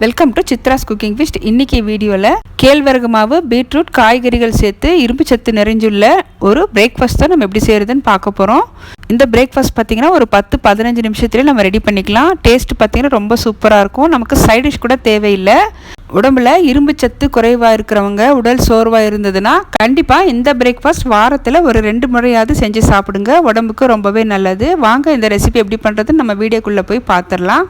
Welcome to Chitra's cooking twist. இன்னைக்கு வீடியோவில் கேழ்வரகு மாவு, பீட்ரூட், காய்கறிகள் சேர்த்து இரும்பு சத்து நிறைஞ்சுள்ள ஒரு பிரேக்ஃபாஸ்ட் தான் நம்ம எப்படி செய்கிறதுன்னு பார்க்க போகிறோம். இந்த பிரேக்ஃபாஸ்ட் பார்த்திங்கன்னா ஒரு 10-15 நிமிஷத்துலேயே நம்ம ரெடி பண்ணிக்கலாம். டேஸ்ட் பார்த்திங்கன்னா ரொம்ப சூப்பராக இருக்கும். நமக்கு சைட் டிஷ் கூட தேவையில்லை. உடம்புல இரும்பு சத்து குறைவாக இருக்கிறவங்க, உடல் சோர்வாக இருந்ததுன்னா கண்டிப்பாக இந்த பிரேக்ஃபாஸ்ட் வாரத்தில் ஒரு 2 முறையாவது செஞ்சு சாப்பிடுங்க. உடம்புக்கு ரொம்பவே நல்லது. வாங்க இந்த ரெசிபி எப்படி பண்ணுறதுன்னு நம்ம வீடியோக்குள்ளே போய் பார்த்துடலாம்.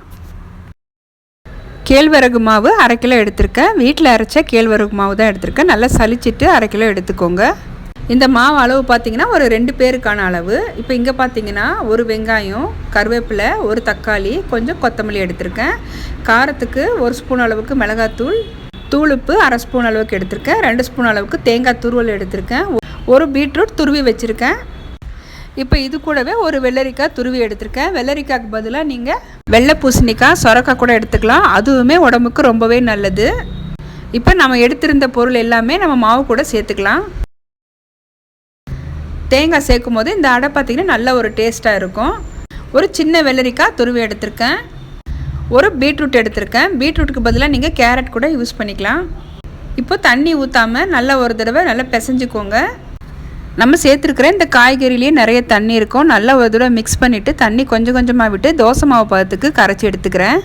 கேழ்வரகு மாவு 1/2 கிலோ எடுத்திருக்கேன். வீட்டில் அரைச்ச கேழ்வரகு மாவு தான் எடுத்திருக்கேன். நல்லா சலிச்சிட்டு 1/2 கிலோ எடுத்துக்கோங்க. இந்த மாவு அளவு பார்த்திங்கன்னா ஒரு 2 பேருக்கான அளவு. இப்போ இங்கே பார்த்திங்கன்னா ஒரு வெங்காயம், கருவேப்பிலை, ஒரு தக்காளி, கொஞ்சம் கொத்தமல்லி எடுத்திருக்கேன். காரத்துக்கு 1 ஸ்பூன் அளவுக்கு மிளகாத்தூள், தூளுப்பு 1/2 ஸ்பூன் அளவுக்கு எடுத்திருக்கேன். 2 ஸ்பூன் அளவுக்கு தேங்காய் துருவல் எடுத்திருக்கேன். ஒரு பீட்ரூட் துருவி வச்சுருக்கேன். இப்போ இது கூடவே ஒரு வெள்ளரிக்காய் துருவி எடுத்திருக்கேன். வெள்ளரிக்காய்க்கு பதிலாக நீங்கள் வெள்ளை பூசணிக்காய், சொரக்காய் கூட எடுத்துக்கலாம். அதுவுமே உடம்புக்கு ரொம்பவே நல்லது. இப்போ நம்ம எடுத்திருந்த பொருள் எல்லாமே நம்ம மாவு கூட சேர்த்துக்கலாம். தேங்காய் சேர்க்கும் போது இந்த அடை பார்த்திங்கன்னா நல்ல ஒரு டேஸ்ட்டாக இருக்கும். ஒரு சின்ன வெள்ளரிக்காய் துருவி எடுத்திருக்கேன். ஒரு பீட்ரூட் எடுத்திருக்கேன். பீட்ரூட்டுக்கு பதிலாக நீங்கள் கேரட் கூட யூஸ் பண்ணிக்கலாம். இப்போ தண்ணி ஊற்றாமல் நல்லா ஒரு தடவை நல்லா பிசைஞ்சுக்கோங்க. நம்ம சேர்த்துருக்கிற இந்த காய்கறிலேயே நிறைய தண்ணி இருக்கும். நல்லா ஒரு தடவை மிக்ஸ் பண்ணிவிட்டு தண்ணி கொஞ்சம் கொஞ்சமாக விட்டு தோசை மாவு பதத்துக்கு கரைச்சி எடுத்துக்கிறேன்.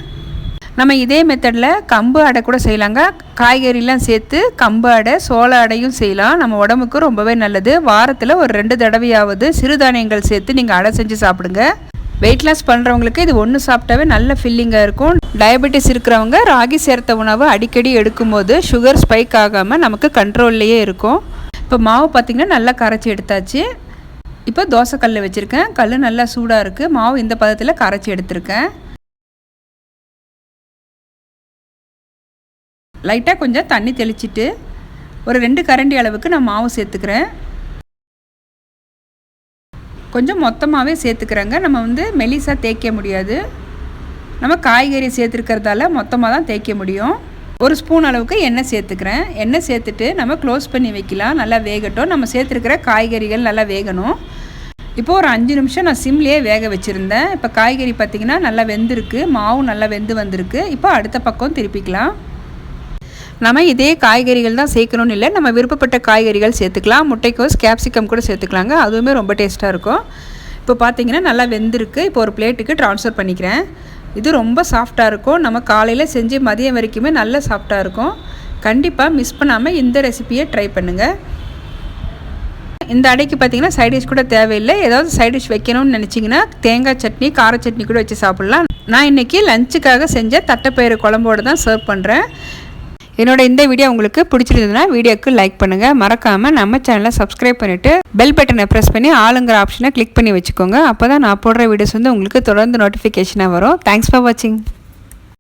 நம்ம இதே மெத்தடில் கம்பு அடை கூட செய்யலாங்க. காய்கறிலாம் சேர்த்து கம்பு அடை, சோள அடையும் செய்யலாம். நம்ம உடம்புக்கு ரொம்பவே நல்லது. வாரத்தில் ஒரு 2 தடவையாவது சிறுதானியங்கள் சேர்த்து நீங்கள் அடை செஞ்சு சாப்பிடுங்க. வெயிட் லாஸ் பண்ணுறவங்களுக்கு இது ஒன்று சாப்பிட்டாவே நல்ல ஃபில்லிங்காக இருக்கும். டயபெட்டிஸ் இருக்கிறவங்க ராகி சேர்த்த உணவு அடிக்கடி எடுக்கும்போது சுகர் ஸ்பைக் ஆகாமல் நமக்கு கண்ட்ரோல்லையே இருக்கும். இப்போ மாவு பார்த்திங்கன்னா நல்லா கரைச்சி எடுத்தாச்சு. இப்போ தோசை கல் வச்சுருக்கேன். கல் நல்லா சூடாக இருக்குது. மாவு இந்த பதத்தில் கரைச்சி எடுத்திருக்கேன். லைட்டாக கொஞ்சம் தண்ணி தெளிச்சிட்டு ஒரு 2 கரண்டி அளவுக்கு நான் மாவு சேர்த்துக்கிறேன். கொஞ்சம் மொத்தமாகவே சேர்த்துக்கிறேங்க. நம்ம மெலிசாக தேய்க்க முடியாது. நம்ம காய்கறி சேர்த்துருக்கிறதால மொத்தமாக தான் தேய்க்க முடியும். 1 ஸ்பூன் அளவுக்கு எண்ணெய் சேர்த்துக்கிறேன். எண்ணெய் சேர்த்துட்டு நம்ம க்ளோஸ் பண்ணி வைக்கலாம். நல்லா வேகட்டும். நம்ம சேர்த்துருக்கிற காய்கறிகள் நல்லா வேகணும். இப்போது ஒரு 5 நிமிஷம் நான் சிம்லேயே வேக வச்சுருந்தேன். இப்போ காய்கறி பார்த்திங்கன்னா நல்லா வெந்திருக்கு. மாவும் நல்லா வெந்து வந்திருக்கு. இப்போ அடுத்த பக்கம் திருப்பிக்கலாம். நம்ம இதே காய்கறிகள் தான் சேர்க்கணும்னு இல்லை, நம்ம விருப்பப்பட்ட காய்கறிகள் சேர்த்துக்கலாம். முட்டைக்கோஸ், கேப்சிகம் கூட சேர்த்துக்கலாங்க. அதுவுமே ரொம்ப டேஸ்ட்டாக இருக்கும். இப்போ பார்த்திங்கன்னா நல்லா வெந்திருக்கு. இப்போ ஒரு பிளேட்டுக்கு ட்ரான்ஸ்ஃபர் பண்ணிக்கிறேன். இது ரொம்ப சாஃப்டாக இருக்கும். நம்ம காலையில் செஞ்சு மதியம் வரைக்குமே நல்ல சாஃப்டாக இருக்கும். கண்டிப்பாக மிஸ் பண்ணாமல் இந்த ரெசிபியை ட்ரை பண்ணுங்கள். இந்த அடைக்கு பார்த்திங்கன்னா சைட் டிஷ் கூட தேவையில்லை. ஏதாவது சைட் டிஷ் வைக்கணும்னு நினச்சிங்கன்னா தேங்காய் சட்னி, கார சட்னி கூட வச்சு சாப்பிட்லாம். நான் இன்றைக்கி லஞ்சுக்காக செஞ்ச தட்டைப்பயிறு குழம்போடு தான் சர்வ் பண்ணுறேன். என்னோட இந்த வீடியோ உங்களுக்கு பிடிச்சிருந்ததுன்னா வீடியோக்கு லைக் பண்ணுங்கள். மறக்காமல் நம்ம சேனலை சப்ஸ்கிரைப் பண்ணிவிட்டு பெல் பட்டனை ப்ரெஸ் பண்ணி ஆளுங்கிற ஆப்ஷனை கிளிக் பண்ணி வச்சுக்கோங்க. அப்போ தான் நான் போடுற வீடியோஸ் உங்களுக்கு தொடர்ந்து நோட்டிஃபிகேஷனாக வரும். தேங்க்ஸ் ஃபார் வாட்சிங்.